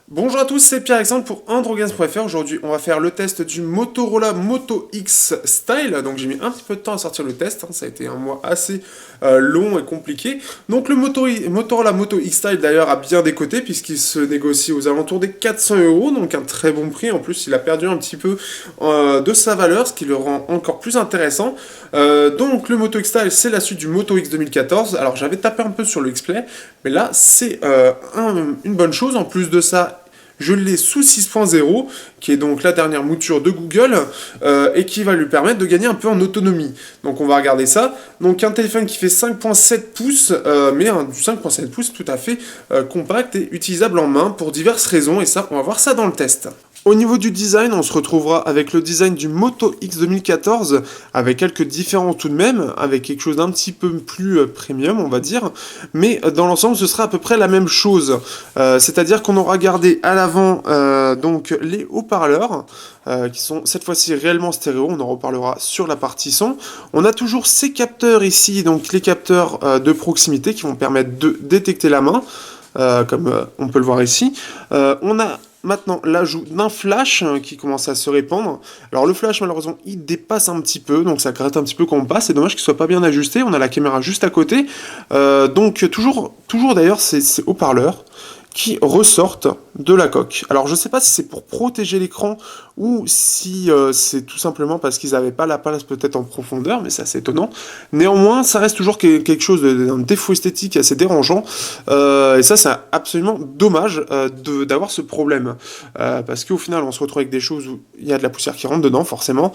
Bonjour à tous, c'est Pierre-Alexandre pour Androgames.fr. Aujourd'hui, on va faire le test du Motorola Moto X Style. Donc, j'ai mis un petit peu de temps à sortir le test, hein. Ça a été un mois assez long et compliqué. Donc, le Motorola Moto X Style, d'ailleurs, a bien décoté puisqu'il se négocie aux alentours des 400 euros. Donc, un très bon prix. En plus, il a perdu un petit peu de sa valeur, ce qui le rend encore plus intéressant. Donc, le Moto X Style, c'est la suite du Moto X 2014. Alors, j'avais tapé un peu sur le X-Play, mais là, c'est une bonne chose. En plus de ça, je l'ai sous 6.0, qui est donc la dernière mouture de Google, et qui va lui permettre de gagner un peu en autonomie. Donc on va regarder ça. Donc un téléphone qui fait 5.7 pouces, mais du 5.7 pouces tout à fait compact et utilisable en main pour diverses raisons, et ça, on va voir ça dans le test. Au niveau du design, on se retrouvera avec le design du Moto X 2014, avec quelques différences tout de même, avec quelque chose d'un petit peu plus premium, on va dire, mais dans l'ensemble, ce sera à peu près la même chose. C'est-à-dire qu'on aura gardé à l'avant donc les haut-parleurs, qui sont cette fois-ci réellement stéréo, on en reparlera sur la partie son. On a toujours ces capteurs ici, donc les capteurs de proximité qui vont permettre de détecter la main, comme on peut le voir ici. On a maintenant l'ajout d'un flash qui commence à se répandre. Alors le flash malheureusement il dépasse un petit peu, donc ça gratte un petit peu quand on passe, c'est dommage qu'il soit pas bien ajusté, on a la caméra juste à côté. Donc toujours d'ailleurs ces haut-parleurs qui ressortent de la coque. Alors je sais pas si c'est pour protéger l'écran ou si c'est tout simplement parce qu'ils n'avaient pas la place peut-être en profondeur, mais c'est assez étonnant. Néanmoins, ça reste toujours quelque chose d'un défaut esthétique assez dérangeant, et ça c'est absolument dommage d'avoir ce problème, parce qu'au final on se retrouve avec des choses où il y a de la poussière qui rentre dedans forcément,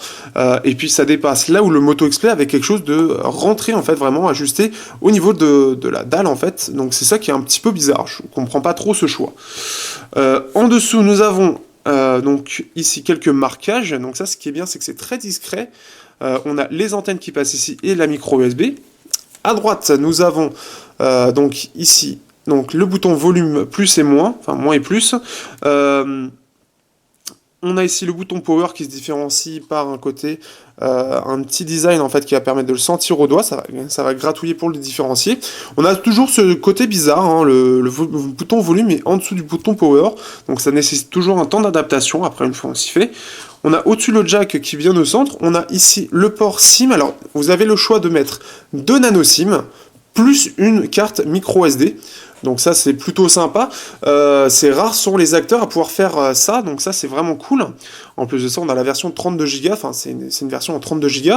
et puis ça dépasse là où le Moto X Play avait quelque chose de rentré en fait vraiment ajusté au niveau de la dalle en fait, donc c'est ça qui est un petit peu bizarre, je comprends pas trop ce choix. En dessous, nous avons donc ici quelques marquages. Donc ça, ce qui est bien, c'est que c'est très discret. On a les antennes qui passent ici et la micro USB. À droite, nous avons donc ici donc le bouton volume plus et moins, enfin moins et plus. On a ici le bouton power qui se différencie par un côté, un petit design en fait qui va permettre de le sentir au doigt, ça va gratouiller pour le différencier. On a toujours ce côté bizarre, hein, le bouton volume est en dessous du bouton power, donc ça nécessite toujours un temps d'adaptation, après une fois on s'y fait. On a au-dessus le jack qui vient au centre, on a ici le port SIM, alors vous avez le choix de mettre 2 nano SIM, plus une carte micro SD. Donc ça c'est plutôt sympa, c'est rare sont les acteurs à pouvoir faire ça, donc ça c'est vraiment cool. En plus de ça on a la version 32 Go, enfin c'est une version en 32 Go.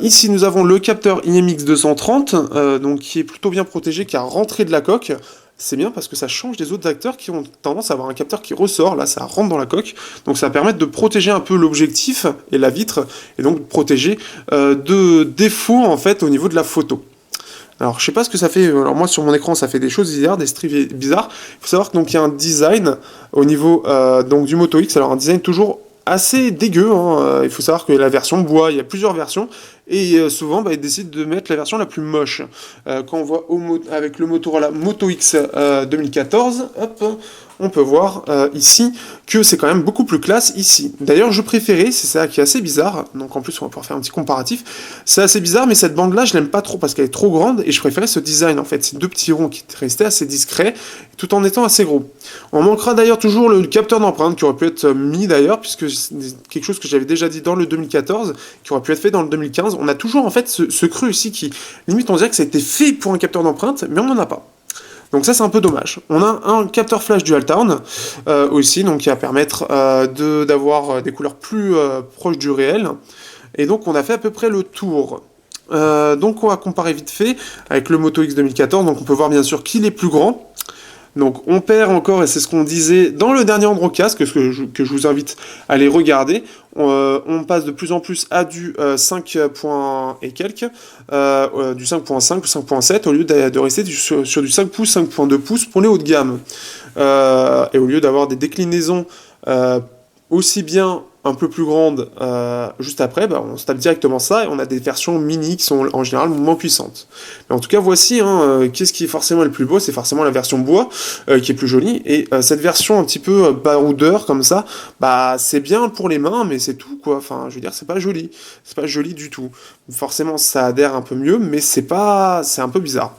Ici nous avons le capteur IMX230, donc qui est plutôt bien protégé, qui a rentré de la coque. C'est bien parce que ça change des autres acteurs qui ont tendance à avoir un capteur qui ressort, là ça rentre dans la coque, donc ça va permettre de protéger un peu l'objectif et la vitre, et donc de protéger de défauts en fait au niveau de la photo. Alors je sais pas ce que ça fait, alors moi sur mon écran ça fait des choses bizarres, des strips bizarres. Il faut savoir que donc il y a un design au niveau donc du Moto X, alors un design toujours assez dégueu, hein. Il faut savoir que la version bois, il y a plusieurs versions, et souvent ils décident de mettre la version la plus moche. Quand on voit avec le Motorola Moto X 2014, hop, on peut voir ici que c'est quand même beaucoup plus classe ici. D'ailleurs, je préférais, c'est ça qui est assez bizarre, donc en plus on va pouvoir faire un petit comparatif, c'est assez bizarre, mais cette bande-là, je l'aime pas trop parce qu'elle est trop grande, et je préférais ce design en fait, ces deux petits ronds qui restaient assez discrets, tout en étant assez gros. On manquera d'ailleurs toujours le capteur d'empreinte qui aurait pu être mis d'ailleurs, puisque c'est quelque chose que j'avais déjà dit dans le 2014, qui aurait pu être fait dans le 2015. On a toujours en fait ce creux ici qui, limite on dirait que ça a été fait pour un capteur d'empreinte, mais on n'en a pas. Donc ça c'est un peu dommage. On a un capteur flash dual tone aussi, donc qui va permettre d'avoir des couleurs plus proches du réel. Et donc on a fait à peu près le tour. Donc on va comparer vite fait avec le Moto X 2014. Donc on peut voir bien sûr qu'il est plus grand. Donc on perd encore, et c'est ce qu'on disait dans le dernier Androcast, que je vous invite à aller regarder. On passe de plus en plus à du 5 points et quelques, du 5.5 ou 5.7, au lieu de rester sur du 5 pouces, 5.2 pouces pour les hauts de gamme. Et au lieu d'avoir des déclinaisons aussi bien un peu plus grandes juste après, bah, on se tape directement ça, et on a des versions mini qui sont en général moins puissantes. Mais en tout cas, voici, hein, qu'est-ce qui est forcément le plus beau, c'est forcément la version bois, qui est plus jolie, et cette version un petit peu baroudeur, comme ça, bah c'est bien pour les mains, mais c'est tout, quoi. Enfin, je veux dire, c'est pas joli du tout. Forcément, ça adhère un peu mieux, mais c'est un peu bizarre.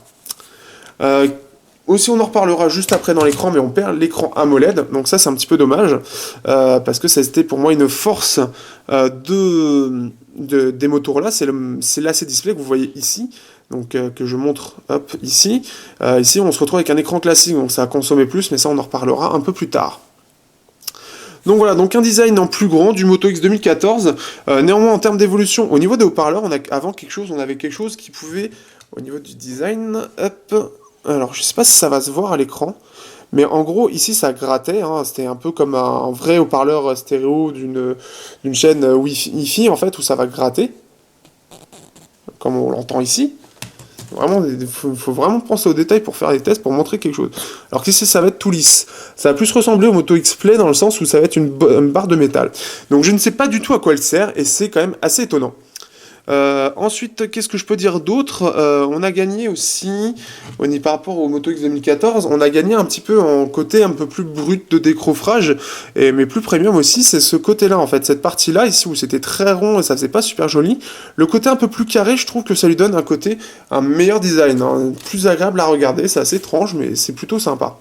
Aussi, on en reparlera juste après dans l'écran, mais on perd l'écran AMOLED, donc ça c'est un petit peu dommage, parce que ça c'était pour moi une force des Motorola, c'est l'AC Display que vous voyez ici, donc que je montre hop, ici. Ici on se retrouve avec un écran classique, donc ça a consommé plus, mais ça on en reparlera un peu plus tard. Donc voilà, donc un design en plus grand du Moto X 2014. Néanmoins, en termes d'évolution, au niveau des haut-parleurs, on avait quelque chose qui pouvait, au niveau du design, hop, alors je sais pas si ça va se voir à l'écran, mais en gros, ici ça grattait, hein, c'était un peu comme un vrai haut-parleur stéréo d'une chaîne Wi-Fi en fait, où ça va gratter, comme on l'entend ici. Vraiment, faut vraiment penser aux détails pour faire des tests, pour montrer quelque chose. Alors qu'ici, ça va être tout lisse. Ça va plus ressembler au Moto X Play dans le sens où ça va être une barre de métal. Donc je ne sais pas du tout à quoi elle sert, et c'est quand même assez étonnant. Ensuite, qu'est-ce que je peux dire d'autre? On a gagné aussi, par rapport au Moto X 2014, on a gagné un petit peu en côté un peu plus brut de décoffrage, mais plus premium aussi, c'est ce côté-là en fait, cette partie-là, ici où c'était très rond et ça faisait pas super joli. Le côté un peu plus carré, je trouve que ça lui donne un meilleur design, hein, plus agréable à regarder, c'est assez étrange, mais c'est plutôt sympa.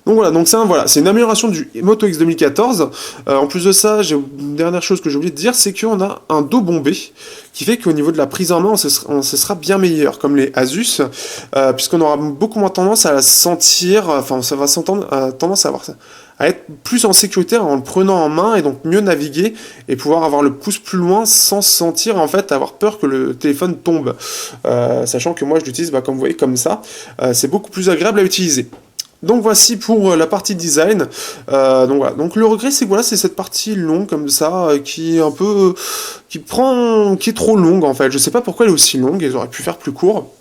Donc voilà, c'est une amélioration du Moto X 2014. En plus de ça, j'ai une dernière chose que j'ai oublié de dire, c'est qu'on a un dos bombé, qui fait qu'au niveau de la prise en main, on se sera bien meilleur, comme les Asus, puisqu'on aura beaucoup moins tendance à la sentir, enfin ça va s'entendre, tendance à être plus en sécurité en le prenant en main et donc mieux naviguer et pouvoir avoir le pouce plus loin sans se sentir en fait avoir peur que le téléphone tombe. Sachant que moi je l'utilise comme vous voyez comme ça, c'est beaucoup plus agréable à utiliser. Donc voici pour la partie design. Donc voilà. Donc le regret c'est que voilà, c'est cette partie longue comme ça qui est un peu qui est trop longue en fait. Je sais pas pourquoi elle est aussi longue. Ils auraient pu faire plus court.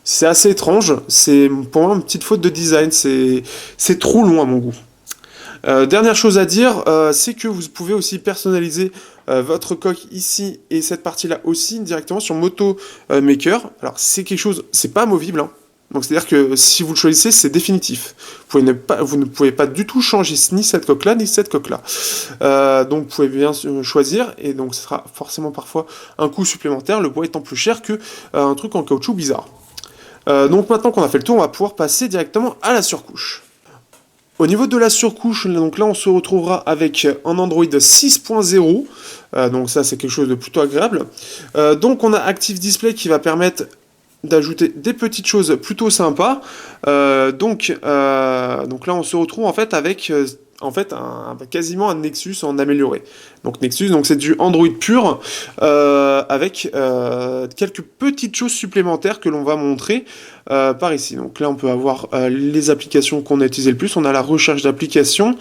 C'est assez étrange. C'est pour moi une petite faute de design. C'est trop long à mon goût. Dernière chose à dire, c'est que vous pouvez aussi personnaliser votre coque ici et cette partie-là aussi directement sur Moto Maker. Alors c'est quelque chose, c'est pas amovible, hein. Donc c'est-à-dire que si vous le choisissez, c'est définitif. Vous ne pouvez pas du tout changer ni cette coque-là, ni cette coque-là. Donc vous pouvez bien choisir, et donc ce sera forcément parfois un coût supplémentaire, le bois étant plus cher que un truc en caoutchouc bizarre. Donc maintenant qu'on a fait le tour, on va pouvoir passer directement à la surcouche. Au niveau de la surcouche, donc là on se retrouvera avec un Android 6.0, donc ça c'est quelque chose de plutôt agréable. Donc on a Active Display qui va permettre d'ajouter des petites choses plutôt sympas. Donc là on se retrouve en fait avec quasiment un Nexus en amélioré. Donc Nexus, donc c'est du Android pur avec quelques petites choses supplémentaires que l'on va montrer par ici. Donc là on peut avoir les applications qu'on a utilisées le plus. On a la recherche d'applications.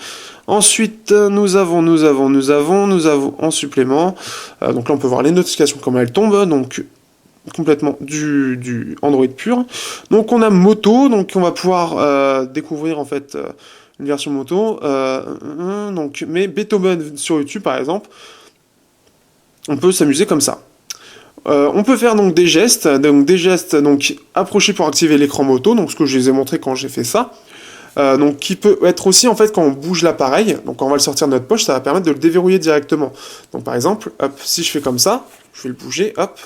Ensuite nous avons en supplément. Donc là on peut voir les notifications comme elles tombent. Donc complètement du Android pur. Donc on a moto, donc on va pouvoir découvrir en fait une version moto. Mais Beethoven sur YouTube par exemple, on peut s'amuser comme ça. On peut faire donc des gestes, donc approcher pour activer l'écran moto, donc ce que je les ai montré quand j'ai fait ça. Donc qui peut être aussi en fait quand on bouge l'appareil, donc quand on va le sortir de notre poche, ça va permettre de le déverrouiller directement. Donc par exemple, hop, si je fais comme ça, je vais le bouger, hop,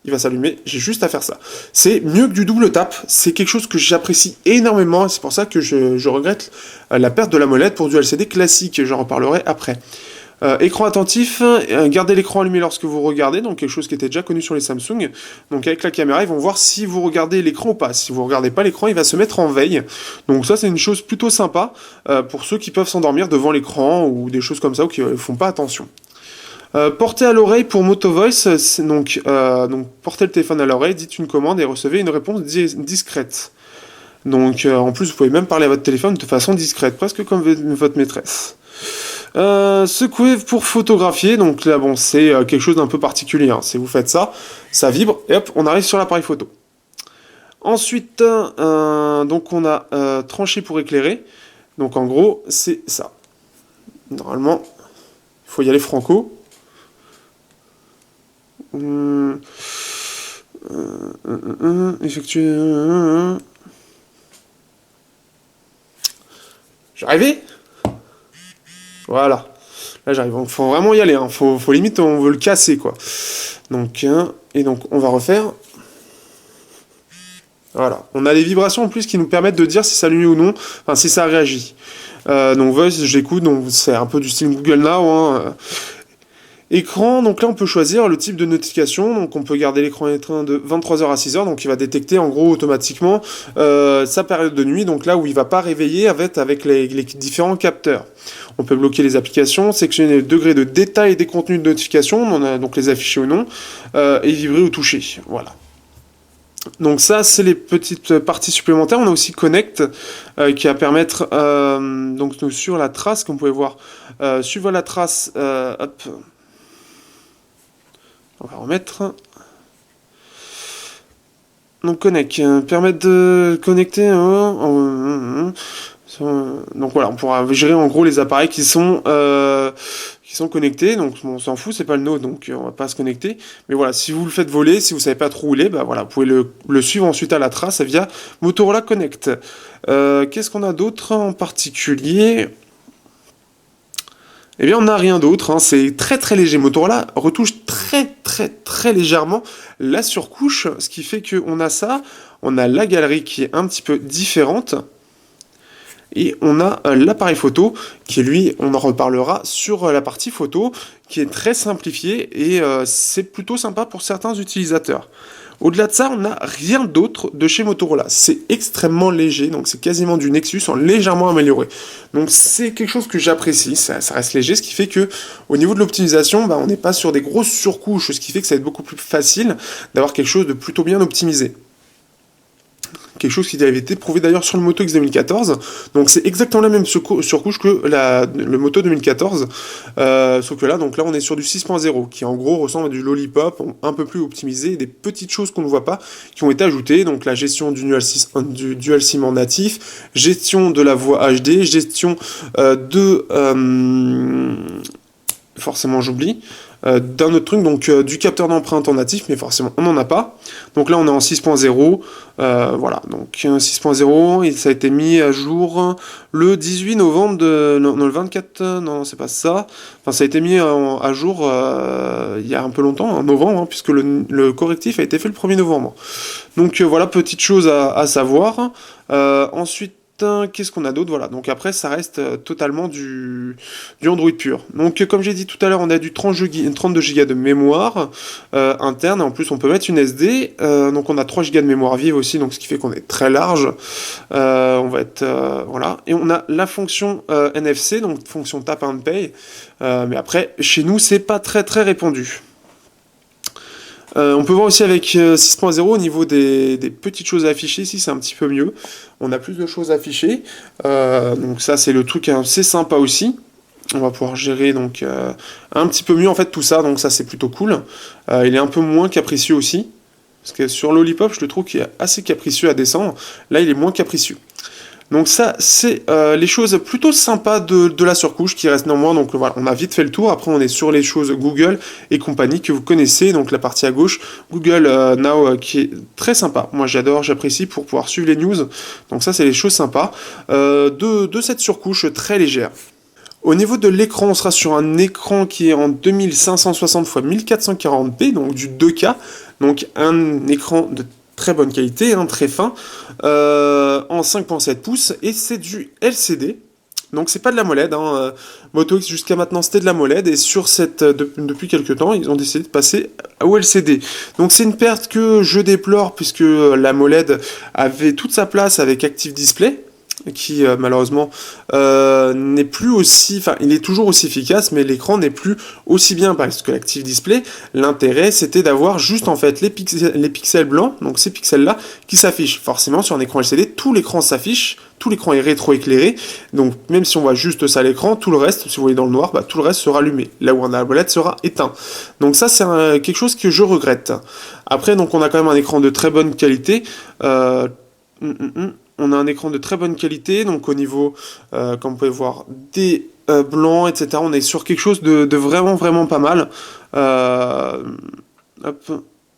il va s'allumer, j'ai juste à faire ça. C'est mieux que du double tap, c'est quelque chose que j'apprécie énormément, et c'est pour ça que je regrette la perte de la molette pour du LCD classique, j'en reparlerai après. Écran attentif, gardez l'écran allumé lorsque vous regardez, donc quelque chose qui était déjà connu sur les Samsung. Donc avec la caméra, ils vont voir si vous regardez l'écran ou pas. Si vous regardez pas l'écran, il va se mettre en veille. Donc ça, c'est une chose plutôt sympa pour ceux qui peuvent s'endormir devant l'écran ou des choses comme ça ou qui ne font pas attention. Portez à l'oreille pour Moto Voice, donc portez le téléphone à l'oreille, dites une commande et recevez une réponse discrète. Donc en plus, vous pouvez même parler à votre téléphone de façon discrète, presque comme votre maîtresse. Secouez pour photographier, donc là bon c'est quelque chose d'un peu particulier, hein. Si vous faites ça, ça vibre et hop on arrive sur l'appareil photo. Ensuite donc on a tranché pour éclairer, donc en gros c'est ça. Normalement il faut y aller franco. Effectuer. J'arrivais. Voilà. Là j'arrive. Il faut vraiment y aller. Hein. Faut limite on veut le casser quoi. Donc et donc on va refaire. Voilà. On a les vibrations en plus qui nous permettent de dire si ça allume ou non, enfin si ça réagit. Donc Voice, j'écoute, donc c'est un peu du style Google Now, hein. Écran, donc là on peut choisir le type de notification, donc on peut garder l'écran éteint de 23h à 6h, donc il va détecter en gros automatiquement sa période de nuit, donc là où il va pas réveiller avec les différents capteurs. On peut bloquer les applications, sectionner le degré de détail des contenus de notification, on a donc les afficher ou non, et vibrer ou toucher, voilà. Donc ça, c'est les petites parties supplémentaires. On a aussi Connect qui va permettre, donc nous, sur la trace, comme vous pouvez voir, suivre la trace, hop, on va remettre. Donc Connect, permet de connecter. Donc voilà, on pourra gérer en gros les appareils qui sont connectés. Donc on s'en fout, c'est pas le nôtre, donc on va pas se connecter. Mais voilà, si vous le faites voler, si vous savez pas trop où il est, bah voilà, vous pouvez le suivre ensuite à la trace via Motorola Connect. Qu'est-ce qu'on a d'autre en particulier? Eh bien, on n'a rien d'autre, hein. C'est très très léger. Motorola retouche très très très légèrement la surcouche, ce qui fait qu'on a ça, on a la galerie qui est un petit peu différente, et on a l'appareil photo qui, lui, on en reparlera sur la partie photo, qui est très simplifié et c'est plutôt sympa pour certains utilisateurs. Au-delà de ça, on n'a rien d'autre de chez Motorola. C'est extrêmement léger, donc c'est quasiment du Nexus en légèrement amélioré. Donc c'est quelque chose que j'apprécie, ça reste léger, ce qui fait que au niveau de l'optimisation, bah, on n'est pas sur des grosses surcouches, ce qui fait que ça va être beaucoup plus facile d'avoir quelque chose de plutôt bien optimisé. Quelque chose qui avait été prouvé d'ailleurs sur le Moto X 2014. Donc c'est exactement la même surcouche que le Moto 2014. Sauf que là, donc là, on est sur du 6.0, qui en gros ressemble à du Lollipop, un peu plus optimisé, des petites choses qu'on ne voit pas, qui ont été ajoutées. Donc la gestion du dual SIM en natif, gestion de la voix HD, gestion forcément j'oublie. D'un autre truc, donc du capteur d'empreinte en natif, mais forcément on n'en a pas. Donc là on est en 6.0, voilà, donc 6.0, et ça a été mis à jour le 18 novembre, non, le 24, non c'est pas ça, enfin ça a été mis à jour il y a un peu longtemps, en novembre, hein, puisque le correctif a été fait le 1er novembre. Donc voilà, petite chose à savoir. Ensuite, qu'est-ce qu'on a d'autre? Voilà, donc après ça reste totalement du Android pur. Donc comme j'ai dit tout à l'heure, on a du 32 Go de mémoire interne, et en plus on peut mettre une SD, donc on a 3 Go de mémoire vive aussi, donc ce qui fait qu'on est très large. On va être voilà, et on a la fonction NFC, donc fonction Tap and Pay, mais après chez nous c'est pas très très répandu. On peut voir aussi avec 6.0 au niveau des petites choses à afficher, ici c'est un petit peu mieux, on a plus de choses à afficher, donc ça c'est le truc assez sympa aussi. On va pouvoir gérer donc un petit peu mieux en fait tout ça, donc ça c'est plutôt cool. Il est un peu moins capricieux aussi, parce que sur Lollipop je le trouve qu'il est assez capricieux à descendre, là il est moins capricieux. Donc ça, c'est les choses plutôt sympas de la surcouche qui reste néanmoins. Donc voilà, on a vite fait le tour. Après, on est sur les choses Google et compagnie que vous connaissez. Donc la partie à gauche, Google Now qui est très sympa. Moi, j'adore, j'apprécie pour pouvoir suivre les news. Donc ça, c'est les choses sympas de cette surcouche très légère. Au niveau de l'écran, on sera sur un écran qui est en 2560 x 1440p, donc du 2K. Donc un écran de très bonne qualité, hein, très fin, en 5.7 pouces, et c'est du LCD. Donc c'est pas de la MOLED, hein. Moto X jusqu'à maintenant c'était de la MOLED, et sur depuis quelques temps ils ont décidé de passer au LCD. Donc c'est une perte que je déplore, puisque la MOLED avait toute sa place avec Active Display, qui malheureusement n'est plus aussi, enfin il est toujours aussi efficace, mais l'écran n'est plus aussi bien, parce que l'Active Display, l'intérêt c'était d'avoir juste en fait les pixels blancs, donc ces pixels là qui s'affichent. Forcément sur un écran LCD tout l'écran s'affiche, tout l'écran est rétroéclairé, donc même si on voit juste ça à l'écran, tout le reste, si vous voyez dans le noir, bah, tout le reste sera allumé, là où un AMOLED sera éteint. Donc ça c'est quelque chose que je regrette. Après donc on a quand même un écran de très bonne qualité, on a un écran de très bonne qualité, donc au niveau, comme vous pouvez voir, des blancs, etc. On est sur quelque chose de vraiment, vraiment pas mal.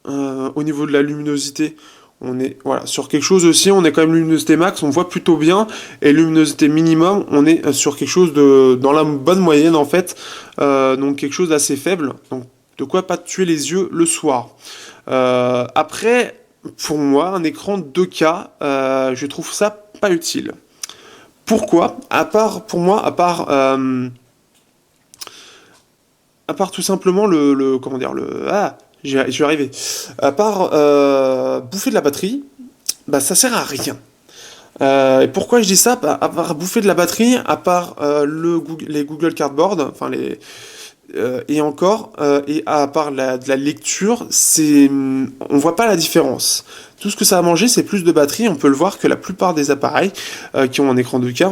Au niveau de la luminosité, on est voilà, sur quelque chose aussi, on est quand même luminosité max, on voit plutôt bien, et luminosité minimum, on est sur quelque chose dans la bonne moyenne en fait, donc quelque chose d'assez faible, donc de quoi pas tuer les yeux le soir. Après, pour moi, un écran 2K, je trouve ça pas utile. Pourquoi? Pour moi, à part tout simplement comment dire, je vais arriver. À part bouffer de la batterie, bah ça sert à rien. Et pourquoi je dis ça? Bah, à part bouffer de la batterie, à part les Google Cardboard, enfin et à part de la lecture, on voit pas la différence. Tout ce que ça a mangé, c'est plus de batterie. On peut le voir que la plupart des appareils qui ont un écran 2K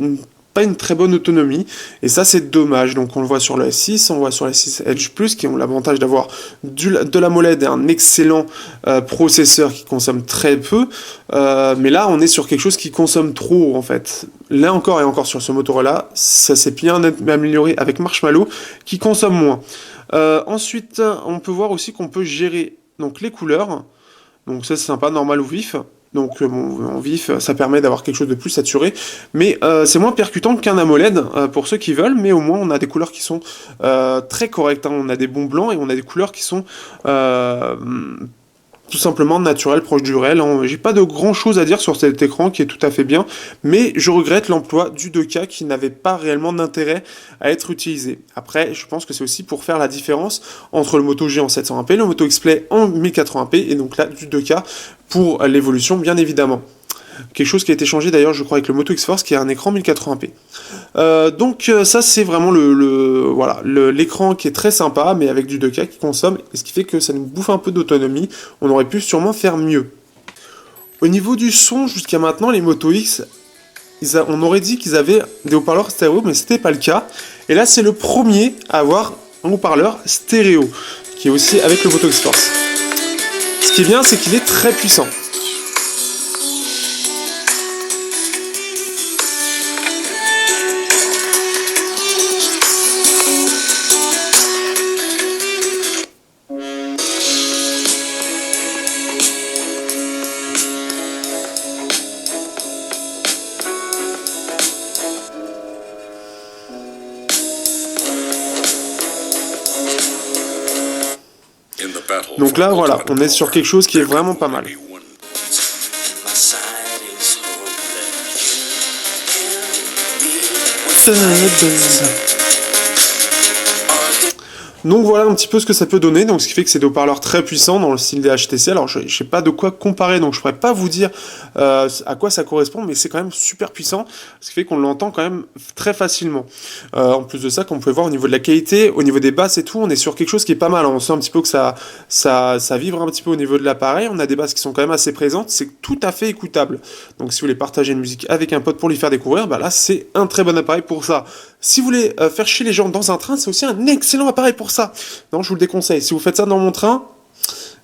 ont pas une très bonne autonomie, et ça c'est dommage. Donc on le voit sur le S6, on voit sur le S6 Edge Plus qui ont l'avantage d'avoir de l'AMOLED et un excellent processeur qui consomme très peu, mais là on est sur quelque chose qui consomme trop en fait. Là encore et encore sur ce Motorola, ça s'est bien amélioré avec Marshmallow qui consomme moins. Ensuite on peut voir aussi qu'on peut gérer donc les couleurs, donc ça c'est sympa, normal ou vif. Donc en vif, ça permet d'avoir quelque chose de plus saturé, mais c'est moins percutant qu'un AMOLED pour ceux qui veulent, mais au moins on a des couleurs qui sont très correctes, hein. On a des bons blancs et on a des couleurs qui sont tout simplement naturelles, proches du réel, hein. J'ai pas de grand chose à dire sur cet écran qui est tout à fait bien, mais je regrette l'emploi du 2K qui n'avait pas réellement d'intérêt à être utilisé. Après, je pense que c'est aussi pour faire la différence entre le Moto G en 720p, le Moto X-Play en 1080p, et donc là du 2K pour l'évolution bien évidemment. Quelque chose qui a été changé d'ailleurs je crois avec le Moto X-Force qui a un écran 1080p. Donc ça c'est vraiment l'écran qui est très sympa mais avec du 2K qui consomme, et ce qui fait que ça nous bouffe un peu d'autonomie. On aurait pu sûrement faire mieux. Au niveau du son, jusqu'à maintenant les Moto X, on aurait dit qu'ils avaient des haut-parleurs stéréo, mais c'était pas le cas. Et là c'est le premier à avoir un haut-parleur stéréo, qui est aussi avec le Moto X-Force. Ce qui est bien, c'est qu'il est très puissant. Donc là, voilà, on est sur quelque chose qui est vraiment pas mal. Donc voilà un petit peu ce que ça peut donner, donc ce qui fait que c'est des haut-parleurs très puissants dans le style des HTC. Alors je sais pas de quoi comparer, donc je pourrais pas vous dire à quoi ça correspond, mais c'est quand même super puissant, ce qui fait qu'on l'entend quand même très facilement. En plus de ça, comme vous pouvez voir au niveau de la qualité, au niveau des basses et tout, on est sur quelque chose qui est pas mal, hein. On sent un petit peu que ça vibre un petit peu au niveau de l'appareil, on a des basses qui sont quand même assez présentes, c'est tout à fait écoutable. Donc si vous voulez partager une musique avec un pote pour lui faire découvrir, bah là c'est un très bon appareil pour ça. Si vous voulez faire chier les gens dans un train, c'est aussi un excellent appareil pour ça. Non, je vous le déconseille. Si vous faites ça dans mon train,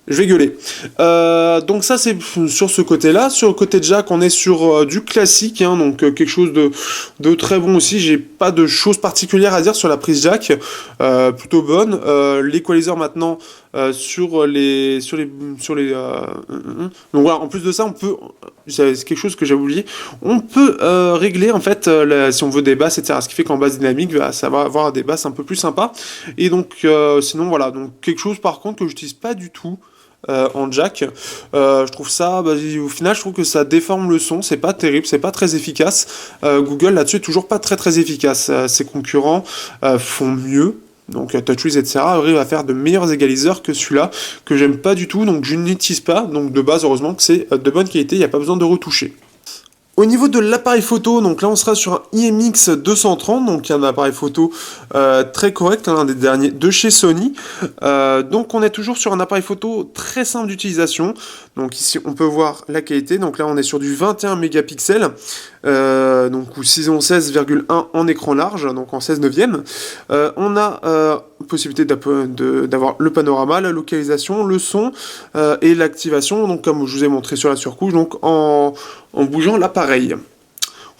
je vais gueuler. Donc ça, c'est sur ce côté-là. Sur le côté jack, on est sur du classique, hein, donc quelque chose de très bon aussi. J'ai pas de choses particulières à dire sur la prise jack, plutôt bonne. L'équaliseur maintenant donc voilà, en plus de ça, c'est quelque chose que j'avais oublié, on peut régler en fait si on veut des basses, etc. Ce qui fait qu'en basse dynamique, ça va avoir des basses un peu plus sympas. Et donc sinon voilà, donc quelque chose par contre que j'utilise pas du tout en jack. Je trouve ça, au final, je trouve que ça déforme le son, c'est pas terrible, c'est pas très efficace. Google là-dessus est toujours pas très très efficace. Ses concurrents font mieux. Donc TouchWiz, etc. arrive à faire de meilleurs égaliseurs que celui-là, que j'aime pas du tout, donc je n'utilise pas. Donc de base, heureusement que c'est de bonne qualité, il n'y a pas besoin de retoucher. Au niveau de l'appareil photo, donc là on sera sur un IMX 230, donc un appareil photo très correct, l'un des derniers de chez Sony. Donc on est toujours sur un appareil photo très simple d'utilisation. Donc ici on peut voir la qualité, donc là on est sur du 21 mégapixels, donc ou 616,1 en écran large, donc en 16 neuvième. On a possibilité d'avoir le panorama, la localisation, le son et l'activation, donc comme je vous ai montré sur la surcouche, donc en bougeant l'appareil.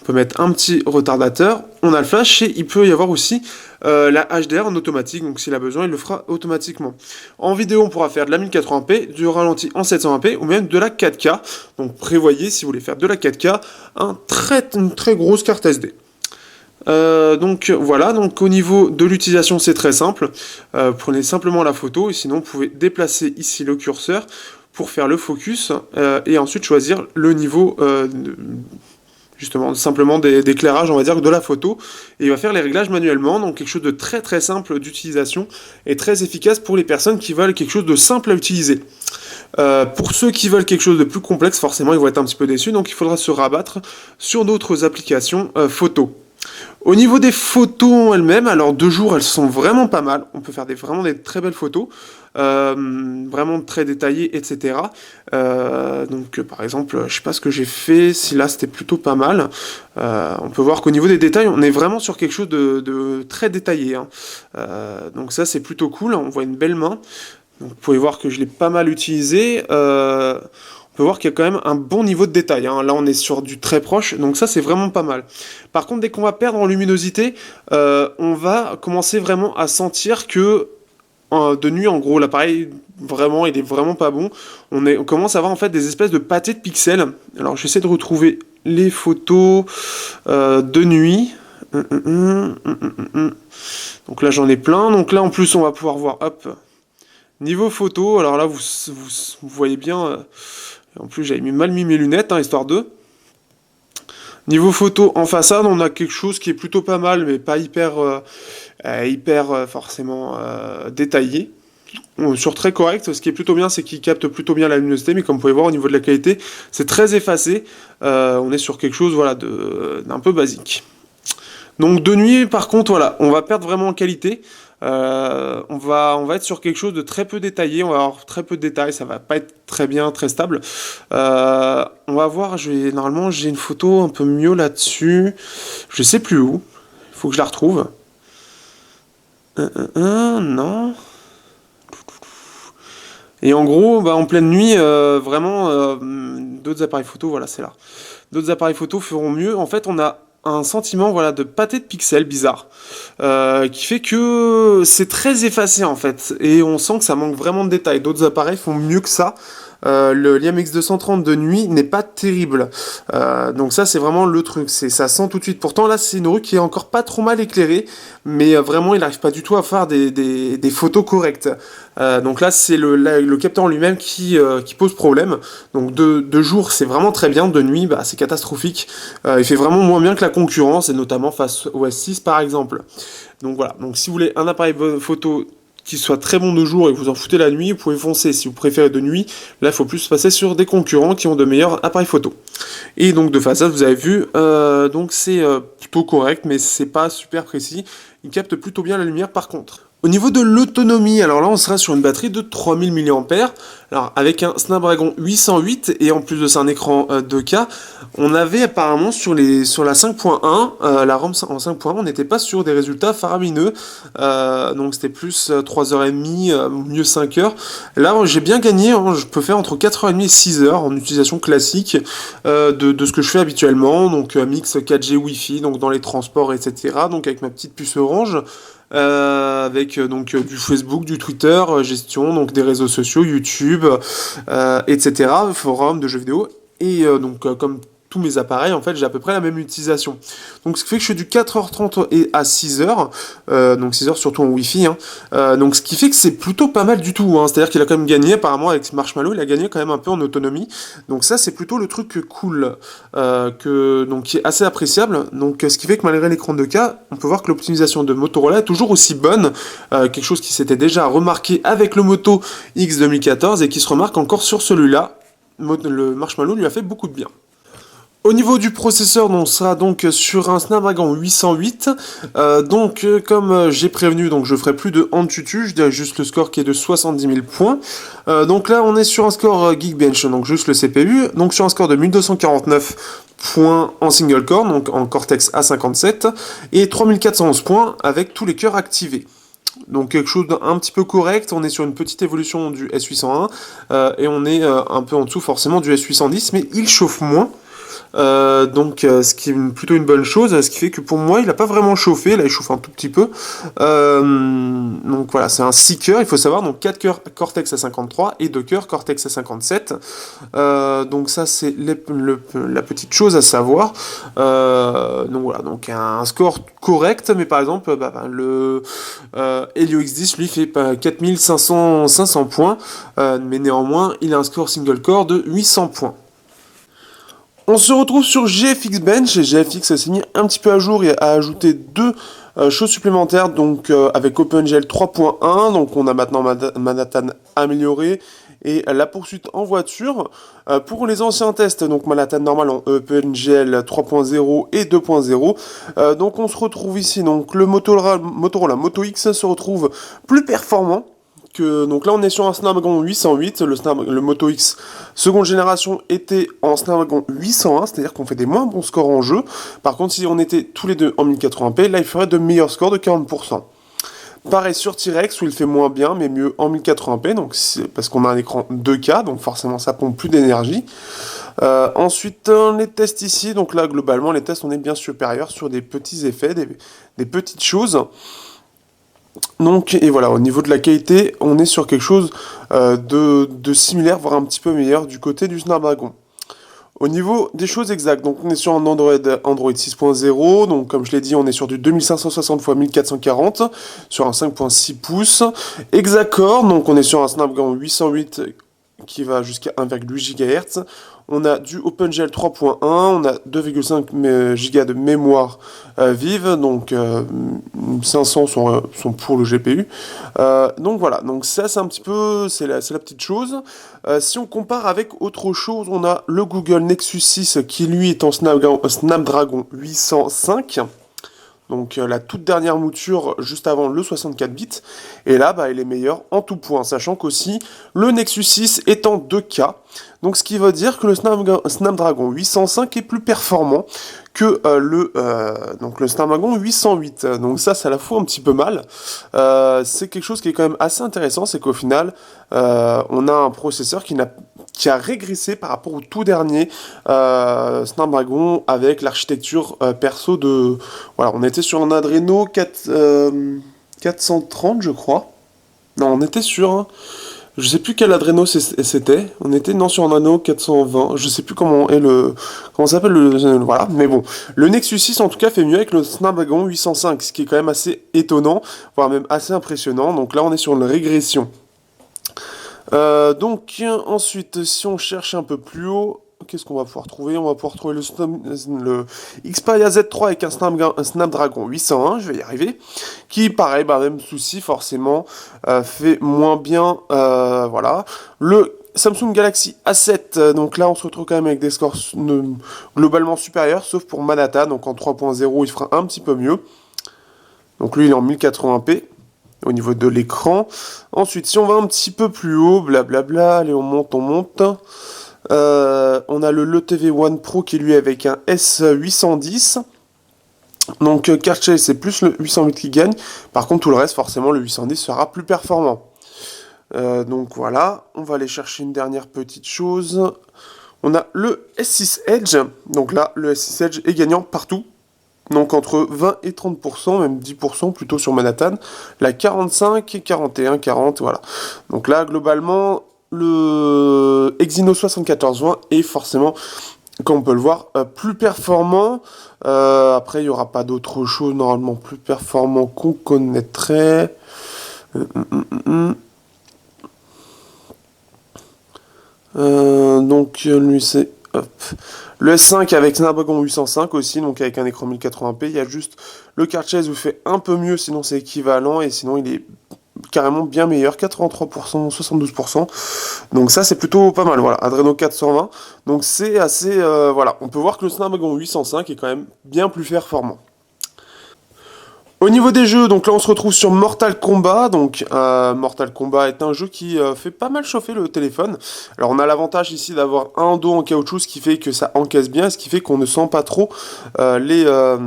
On peut mettre un petit retardateur, on a le flash et il peut y avoir aussi la HDR en automatique, donc s'il a besoin il le fera automatiquement. En vidéo on pourra faire de la 1080p, du ralenti en 720p ou même de la 4K, donc prévoyez si vous voulez faire de la 4K une très grosse carte SD. Donc voilà, donc au niveau de l'utilisation c'est très simple, prenez simplement la photo et sinon vous pouvez déplacer ici le curseur pour faire le focus et ensuite choisir le niveau justement simplement d'éclairage, on va dire, de la photo, et il va faire les réglages manuellement, donc quelque chose de très très simple d'utilisation et très efficace pour les personnes qui veulent quelque chose de simple à utiliser. Pour ceux qui veulent quelque chose de plus complexe, forcément ils vont être un petit peu déçus, donc il faudra se rabattre sur d'autres applications photo. Au niveau des photos elles-mêmes, alors de jour elles sont vraiment pas mal, on peut faire vraiment des très belles photos, vraiment très détaillées, etc. Donc par exemple, je sais pas ce que j'ai fait, si là c'était plutôt pas mal, on peut voir qu'au niveau des détails, on est vraiment sur quelque chose de très détaillé, hein. Donc ça c'est plutôt cool, on voit une belle main, donc vous pouvez voir que je l'ai pas mal utilisé, on peut voir qu'il y a quand même un bon niveau de détail, hein. Là on est sur du très proche, donc ça c'est vraiment pas mal. Par contre dès qu'on va perdre en luminosité, on va commencer vraiment à sentir que de nuit en gros l'appareil vraiment il est vraiment pas bon. On commence à avoir en fait des espèces de pâtés de pixels. Alors j'essaie de retrouver les photos de nuit. Donc là j'en ai plein, donc là en plus on va pouvoir voir, hop, niveau photo, alors là vous voyez bien... En plus, j'avais mal mis mes lunettes, hein, histoire de. Niveau photo en façade, on a quelque chose qui est plutôt pas mal, mais pas hyper forcément détaillé. Sur très correct, ce qui est plutôt bien, c'est qu'il capte plutôt bien la luminosité, mais comme vous pouvez voir au niveau de la qualité, c'est très effacé. On est sur quelque chose voilà, d'un peu basique. Donc de nuit, par contre, voilà, on va perdre vraiment en qualité. On va être sur quelque chose de très peu détaillé, on va avoir très peu de détails, ça va pas être très bien, très stable. On va voir, normalement j'ai une photo un peu mieux là-dessus, je sais plus où, il faut que je la retrouve. Non. Et en gros, en pleine nuit, vraiment, d'autres appareils photo, voilà, c'est là. D'autres appareils photo feront mieux. En fait, on a un sentiment voilà de pâté de pixels bizarre qui fait que c'est très effacé en fait et on sent que ça manque vraiment de détails. D'autres appareils font mieux que ça. Le Liam X230 de nuit n'est pas terrible, donc ça c'est vraiment le truc, ça sent tout de suite. Pourtant là c'est une rue qui est encore pas trop mal éclairée, mais vraiment il n'arrive pas du tout à faire des photos correctes. Donc là c'est le capteur en lui-même qui pose problème. Donc de jour c'est vraiment très bien, de nuit c'est catastrophique. Il fait vraiment moins bien que la concurrence et notamment face au S6 par exemple. Donc voilà, donc si vous voulez un appareil photo qui soit très bon de jour et que vous en foutez la nuit, vous pouvez foncer. Si vous préférez de nuit, là il faut plus passer sur des concurrents qui ont de meilleurs appareils photo. Et donc de façade, vous avez vu, donc c'est plutôt correct, mais c'est pas super précis. Il capte plutôt bien la lumière par contre. Au niveau de l'autonomie, alors là on sera sur une batterie de 3000 mAh, alors avec un Snapdragon 808 et en plus de ça un écran 2K, on avait apparemment sur la 5.1, la ROM en 5.1, on n'était pas sur des résultats faramineux, donc c'était plus 3h30, mieux 5h. Là j'ai bien gagné, hein, je peux faire entre 4h30 et 6h en utilisation classique de ce que je fais habituellement, donc mix 4G Wi-Fi, donc dans les transports, etc. Donc avec ma petite puce Orange. Avec donc du Facebook, du Twitter, gestion donc des réseaux sociaux, YouTube, etc., forums de jeux vidéo, et donc comme tous mes appareils, en fait, j'ai à peu près la même utilisation. Donc, ce qui fait que je fais du 4h30 et à 6h, donc 6h surtout en Wi-Fi, hein. Donc, ce qui fait que c'est plutôt pas mal du tout, hein. C'est-à-dire qu'il a quand même gagné, apparemment, avec Marshmallow, il a gagné quand même un peu en autonomie. Donc, ça, c'est plutôt le truc cool, donc, qui est assez appréciable. Donc, ce qui fait que malgré l'écran 2K, on peut voir que l'optimisation de Motorola est toujours aussi bonne, quelque chose qui s'était déjà remarqué avec le Moto X 2014 et qui se remarque encore sur celui-là. Le Marshmallow lui a fait beaucoup de bien. Au niveau du processeur, on sera donc sur un Snapdragon 808. Comme j'ai prévenu, donc je ferai plus de Antutu, je dirais juste le score qui est de 70 000 points. Donc là, on est sur un score Geekbench, donc juste le CPU, donc sur un score de 1249 points en single core, donc en Cortex A57, et 3411 points avec tous les cœurs activés. Donc quelque chose d'un petit peu correct, on est sur une petite évolution du S801, et on est un peu en dessous forcément du S810, mais il chauffe moins. Ce qui est plutôt une bonne chose, ce qui fait que pour moi il n'a pas vraiment chauffé, là il chauffe un tout petit peu. Donc voilà, c'est un 6 cœurs, il faut savoir, donc 4 cœurs Cortex A53 et 2 cœurs Cortex A57. Donc ça c'est la petite chose à savoir. Donc voilà, donc un score correct, mais par exemple le Helio X10 lui fait 4500 points, mais néanmoins il a un score single core de 800 points. On se retrouve sur GFX Bench et GFX s'est mis un petit peu à jour et a ajouté deux choses supplémentaires donc avec OpenGL 3.1, donc on a maintenant Manhattan amélioré et la poursuite en voiture. Pour les anciens tests, donc Manhattan normal en OpenGL 3.0 et 2.0. Donc on se retrouve ici, donc le Motorola Moto X se retrouve plus performant. Donc là on est sur un Snapdragon 808, le Moto X seconde génération était en Snapdragon 801, c'est-à-dire qu'on fait des moins bons scores en jeu. Par contre si on était tous les deux en 1080p, là il ferait de meilleurs scores de 40%. Pareil sur T-Rex où il fait moins bien mais mieux en 1080p, donc parce qu'on a un écran 2K, donc forcément ça pompe plus d'énergie. Ensuite les tests ici, donc là globalement les tests on est bien supérieur sur des petits effets, des petites choses. Donc, et voilà, au niveau de la qualité, on est sur quelque chose de similaire, voire un petit peu meilleur du côté du Snapdragon. Au niveau des choses exactes, donc on est sur un Android 6.0, donc comme je l'ai dit, on est sur du 2560 x 1440, sur un 5.6 pouces. Hexacore, donc on est sur un Snapdragon 808 qui va jusqu'à 1,8 GHz. On a du OpenGL 3.1, on a 2,5 Go de mémoire vive, donc 500 sont pour le GPU. Donc voilà, donc ça c'est un petit peu, c'est la petite chose. Si on compare avec autre chose, on a le Google Nexus 6 qui lui est en Snapdragon 805. Donc la toute dernière mouture juste avant le 64 bits. Et là, il est meilleur en tout point, sachant qu'aussi le Nexus 6 est en 2K. Donc ce qui veut dire que le Snapdragon 805 est plus performant que le Snapdragon 808. Donc ça la fout un petit peu mal. C'est quelque chose qui est quand même assez intéressant, c'est qu'au final, on a un processeur qui a régressé par rapport au tout dernier Snapdragon avec l'architecture perso de... Voilà, on était sur un Adreno 430, je crois. Non, on était sur... Je sais plus quel Adreno c'était. On était sur un Adreno 420. Je sais plus comment s'appelle voilà. Mais bon, le Nexus 6 en tout cas fait mieux avec le Snapdragon 805, ce qui est quand même assez étonnant, voire même assez impressionnant. Donc là, on est sur une régression. Ensuite, si on cherche un peu plus haut, qu'est-ce qu'on va pouvoir trouver? On va pouvoir trouver le Xperia Z3 avec un Snapdragon 801, je vais y arriver, qui, pareil, même souci, forcément, fait moins bien, voilà. Le Samsung Galaxy A7, donc là, on se retrouve quand même avec des scores globalement supérieurs, sauf pour Manhattan, donc en 3.0, il fera un petit peu mieux. Donc lui, il est en 1080p. Au niveau de l'écran. Ensuite, si on va un petit peu plus haut, blablabla, allez, on monte. On a le TV One Pro qui est lui avec un S810. Donc, Karcher, c'est plus le 808 qui gagne. Par contre, tout le reste, forcément, le 810 sera plus performant. Donc voilà, on va aller chercher une dernière petite chose. On a le S6 Edge. Donc là, le S6 Edge est gagnant partout. Donc entre 20 et 30%, même 10% plutôt sur Manhattan. La 45, 41, 40, voilà. Donc là, globalement, le Exynos 7420 est forcément, comme on peut le voir, plus performant. Après, il n'y aura pas d'autre chose normalement plus performant qu'on connaîtrait. Donc lui c'est... Hop. Le S5 avec Snapdragon 805 aussi, donc avec un écran 1080p. Il y a juste le Cartier vous fait un peu mieux, sinon c'est équivalent, et sinon il est carrément bien meilleur, 83%, 72%. Donc ça c'est plutôt pas mal, voilà, Adreno 420. Donc c'est assez, voilà, on peut voir que le Snapdragon 805 est quand même bien plus performant. Au niveau des jeux, donc là on se retrouve sur Mortal Kombat. Donc Mortal Kombat est un jeu qui fait pas mal chauffer le téléphone. Alors on a l'avantage ici d'avoir un dos en caoutchouc, ce qui fait que ça encaisse bien, ce qui fait qu'on ne sent pas trop la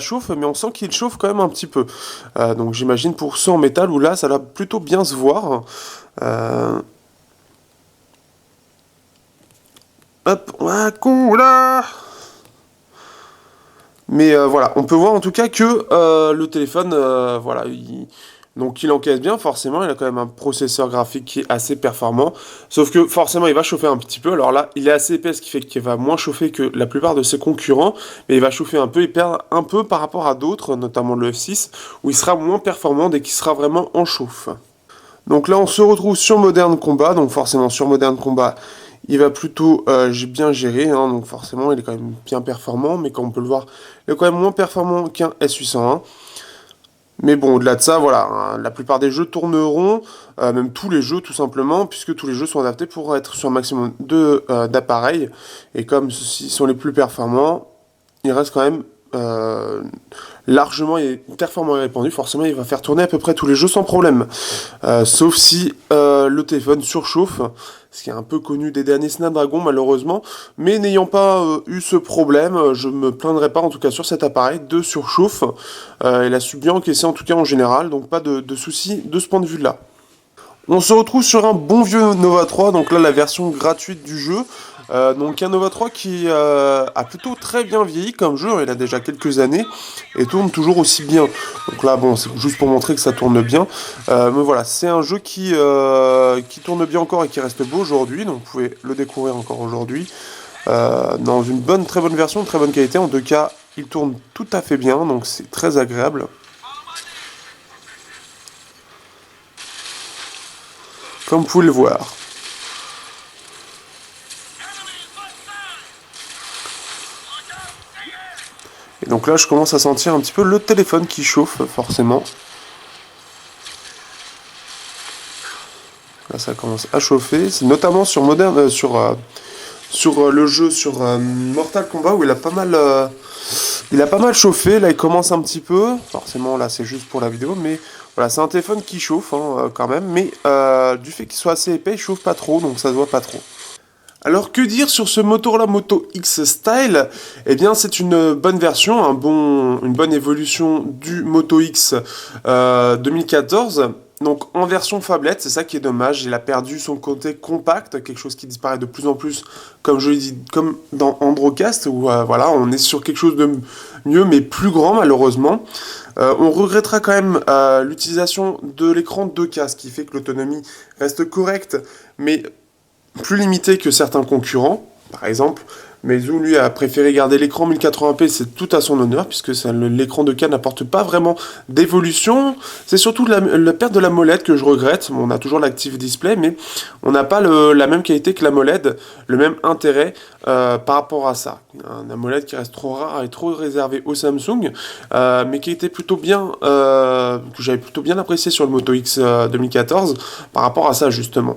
chauffe, mais on sent qu'il chauffe quand même un petit peu. Donc j'imagine pour ceux en métal où là ça va plutôt bien se voir. Hop, là. Mais voilà, on peut voir en tout cas que le téléphone, voilà, donc il encaisse bien, forcément, il a quand même un processeur graphique qui est assez performant, sauf que forcément il va chauffer un petit peu, alors là il est assez épais, ce qui fait qu'il va moins chauffer que la plupart de ses concurrents, mais il va chauffer un peu et perdre un peu par rapport à d'autres, notamment le F6, où il sera moins performant dès qu'il sera vraiment en chauffe. Donc là on se retrouve sur Modern Combat, donc forcément sur Modern Combat, il va plutôt bien gérer, hein, donc forcément il est quand même bien performant, mais comme on peut le voir, il est quand même moins performant qu'un S801. Mais bon, au-delà de ça, voilà, hein, la plupart des jeux tourneront, même tous les jeux tout simplement, puisque tous les jeux sont adaptés pour être sur un maximum d'appareils, et comme ceux-ci sont les plus performants, il reste quand même largement performant et répandu, forcément il va faire tourner à peu près tous les jeux sans problème. Sauf si le téléphone surchauffe, ce qui est un peu connu des derniers Snapdragon malheureusement, mais n'ayant pas eu ce problème, je me plaindrai pas en tout cas sur cet appareil de surchauffe. Il a su bien encaisser en tout cas en général, donc pas de soucis de ce point de vue là. On se retrouve sur un bon vieux Nova 3, donc là la version gratuite du jeu. Donc un Nova 3 qui a plutôt très bien vieilli comme jeu, il a déjà quelques années et tourne toujours aussi bien. Donc là bon c'est juste pour montrer que ça tourne bien. Mais voilà, c'est un jeu qui tourne bien encore et qui reste beau aujourd'hui, donc vous pouvez le découvrir encore aujourd'hui. Dans une très bonne version, très bonne qualité, en tout cas il tourne tout à fait bien, donc c'est très agréable. Comme vous pouvez le voir. Et donc là, je commence à sentir un petit peu le téléphone qui chauffe, forcément. Là, ça commence à chauffer. C'est notamment sur le jeu, sur Mortal Kombat, où il a pas mal chauffé. Là, il commence un petit peu. Forcément, là, c'est juste pour la vidéo, mais voilà, c'est un téléphone qui chauffe hein, quand même. Mais du fait qu'il soit assez épais, il chauffe pas trop, donc ça se voit pas trop. Alors que dire sur ce Motorola Moto X Style? Eh bien c'est une bonne version, une bonne évolution du Moto X 2014. Donc en version phablette, c'est ça qui est dommage, il a perdu son côté compact, quelque chose qui disparaît de plus en plus, comme je l'ai dit, comme dans Androcast, où voilà, on est sur quelque chose de mieux mais plus grand malheureusement. On regrettera quand même l'utilisation de l'écran 2K, ce qui fait que l'autonomie reste correcte, mais plus limité que certains concurrents, par exemple. Meizu, lui, a préféré garder l'écran 1080p, c'est tout à son honneur, puisque l'écran de K n'apporte pas vraiment d'évolution. C'est surtout la perte de la molette que je regrette. Bon, on a toujours l'Active Display, mais on n'a pas la même qualité que la MOLED, le même intérêt par rapport à ça. Un AMOLED qui reste trop rare et trop réservé au Samsung, mais qui était plutôt bien, que j'avais plutôt bien apprécié sur le Moto X 2014, par rapport à ça, justement.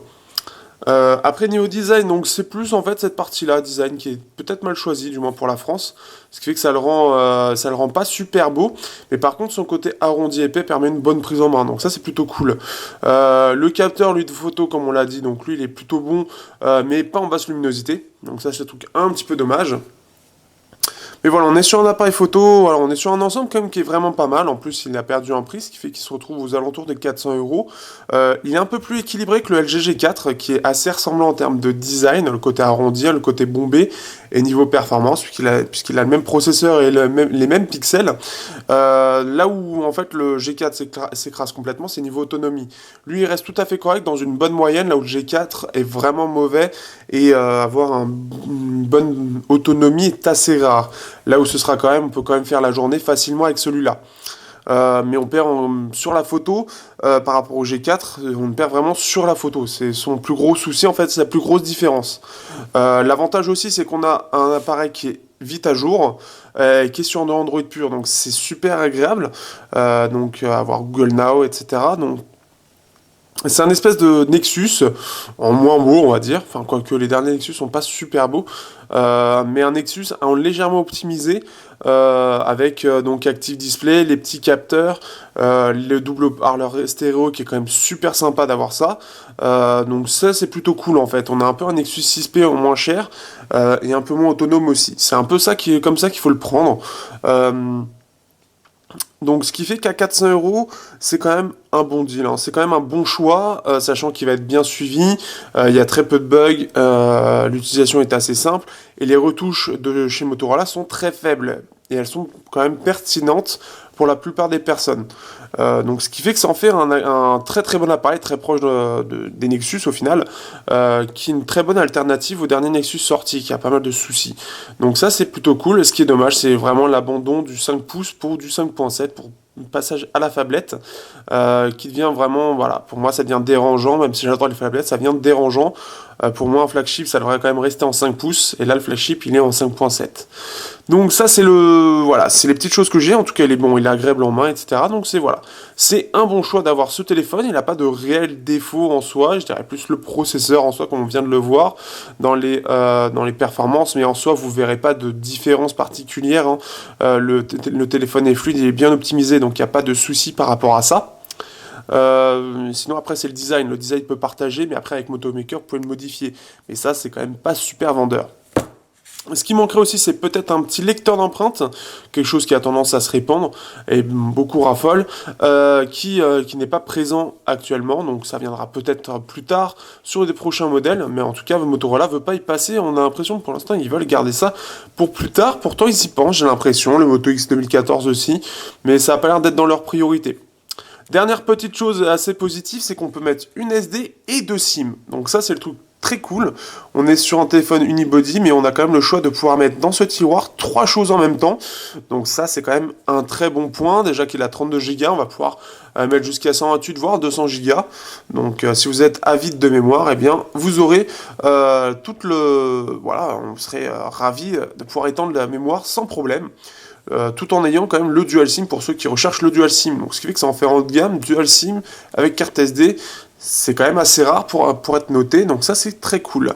Après niveau design, donc c'est plus en fait cette partie-là, design qui est peut-être mal choisi, du moins pour la France, ce qui fait que ça le rend pas super beau, mais par contre son côté arrondi épais permet une bonne prise en main, donc ça c'est plutôt cool. Le capteur lui de photo, comme on l'a dit, donc lui il est plutôt bon, mais pas en basse luminosité, donc ça c'est un truc un petit peu dommage. Mais voilà, on est sur un appareil photo, voilà, on est sur un ensemble quand même qui est vraiment pas mal. En plus, il a perdu un prix, ce qui fait qu'il se retrouve aux alentours des 400 euros. Il est un peu plus équilibré que le LG G4, qui est assez ressemblant en termes de design, le côté arrondi, le côté bombé, et niveau performance, puisqu'il a le même processeur et les mêmes pixels. Là où en fait le G4 s'écrase complètement, c'est niveau autonomie. Lui, il reste tout à fait correct dans une bonne moyenne, là où le G4 est vraiment mauvais, et avoir une bonne autonomie est assez rare. Là où on peut quand même faire la journée facilement avec celui-là. Mais on perd sur la photo par rapport au G4, on perd vraiment sur la photo. C'est son plus gros souci, en fait, c'est la plus grosse différence. L'avantage aussi, c'est qu'on a un appareil qui est vite à jour, qui est sur Android pur, donc c'est super agréable. Donc avoir Google Now, etc. Donc c'est un espèce de Nexus, en moins beau on va dire, enfin quoique les derniers Nexus sont pas super beaux, mais un Nexus légèrement optimisé, avec donc Active Display, les petits capteurs, le double haut-parleur stéréo qui est quand même super sympa d'avoir ça, donc ça c'est plutôt cool en fait, on a un peu un Nexus 6P au moins cher, et un peu moins autonome aussi, c'est un peu ça comme ça qu'il faut le prendre. Donc ce qui fait qu'à 400 euros, c'est quand même un bon deal, hein. C'est quand même un bon choix, sachant qu'il va être bien suivi, il y a très peu de bugs, l'utilisation est assez simple, et les retouches de chez Motorola sont très faibles, et elles sont quand même pertinentes pour la plupart des personnes. Donc ce qui fait que ça en fait un très très bon appareil, très proche des Nexus au final, qui est une très bonne alternative au dernier Nexus sorti, qui a pas mal de soucis. Donc ça c'est plutôt cool, ce qui est dommage c'est vraiment l'abandon du 5 pouces pour du 5.7, pour un passage à la phablette, qui devient vraiment, voilà, pour moi ça devient dérangeant, même si j'adore les phablettes, ça devient dérangeant. Pour moi un flagship ça devrait quand même rester en 5 pouces, et là le flagship il est en 5.7. Donc ça c'est voilà, c'est les petites choses que j'ai, en tout cas il est bon, il est agréable en main, etc. Donc c'est voilà, c'est un bon choix d'avoir ce téléphone, il n'a pas de réel défaut en soi, je dirais plus le processeur en soi, comme on vient de le voir dans les performances, mais en soi vous verrez pas de différence particulière, hein. Le téléphone est fluide, il est bien optimisé, donc il n'y a pas de souci par rapport à ça. Sinon après c'est le design peut partager, mais après avec Motomaker vous pouvez le modifier, mais ça c'est quand même pas super vendeur. Ce qui manquerait aussi, c'est peut-être un petit lecteur d'empreintes, quelque chose qui a tendance à se répandre, et beaucoup raffolent, qui n'est pas présent actuellement, donc ça viendra peut-être plus tard sur des prochains modèles, mais en tout cas Motorola veut pas y passer, on a l'impression que pour l'instant ils veulent garder ça pour plus tard, pourtant ils y pensent, j'ai l'impression, le Moto X 2014 aussi, mais ça a pas l'air d'être dans leur priorité. Dernière petite chose assez positive, c'est qu'on peut mettre une SD et deux SIM. Donc ça, c'est le truc très cool. On est sur un téléphone unibody, mais on a quand même le choix de pouvoir mettre dans ce tiroir trois choses en même temps. Donc ça, c'est quand même un très bon point. Déjà qu'il a 32 Go, on va pouvoir mettre jusqu'à 128 voire 200 Go. Donc si vous êtes avide de mémoire, eh bien vous aurez voilà, on serait ravi de pouvoir étendre la mémoire sans problème. Tout en ayant quand même le dual SIM pour ceux qui recherchent le dual SIM. Donc ce qui fait que ça en fait en haut de gamme, dual SIM avec carte SD, c'est quand même assez rare pour être noté, donc ça c'est très cool.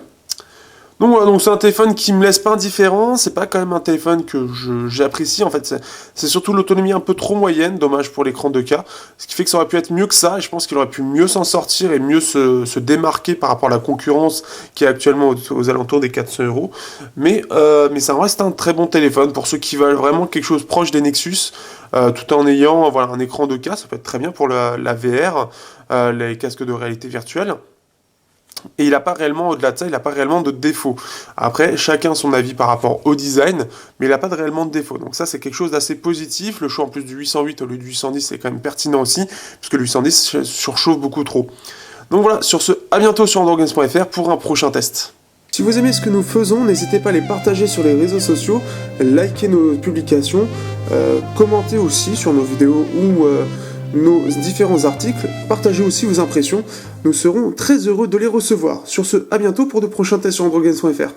Donc voilà, donc c'est un téléphone qui me laisse pas indifférent, c'est pas quand même un téléphone que j'apprécie, en fait c'est surtout l'autonomie un peu trop moyenne, dommage pour l'écran 2K, ce qui fait que ça aurait pu être mieux que ça, et je pense qu'il aurait pu mieux s'en sortir et mieux se démarquer par rapport à la concurrence qui est actuellement aux alentours des 400 euros, mais ça reste un très bon téléphone pour ceux qui veulent vraiment quelque chose proche des Nexus, tout en ayant voilà, un écran 2K, ça peut être très bien pour la VR, les casques de réalité virtuelle. Et il n'a pas réellement, au-delà de ça, il n'a pas réellement de défaut. Après, chacun son avis par rapport au design, mais il n'a pas réellement de défaut. Donc ça, c'est quelque chose d'assez positif. Le choix en plus du 808 au lieu du 810, c'est quand même pertinent aussi, puisque le 810 surchauffe beaucoup trop. Donc voilà, sur ce, à bientôt sur androidgames.fr pour un prochain test. Si vous aimez ce que nous faisons, n'hésitez pas à les partager sur les réseaux sociaux, liker nos publications, commenter aussi sur nos vidéos ou nos différents articles, partagez aussi vos impressions, nous serons très heureux de les recevoir. Sur ce, à bientôt pour de prochains tests sur androidgames.fr.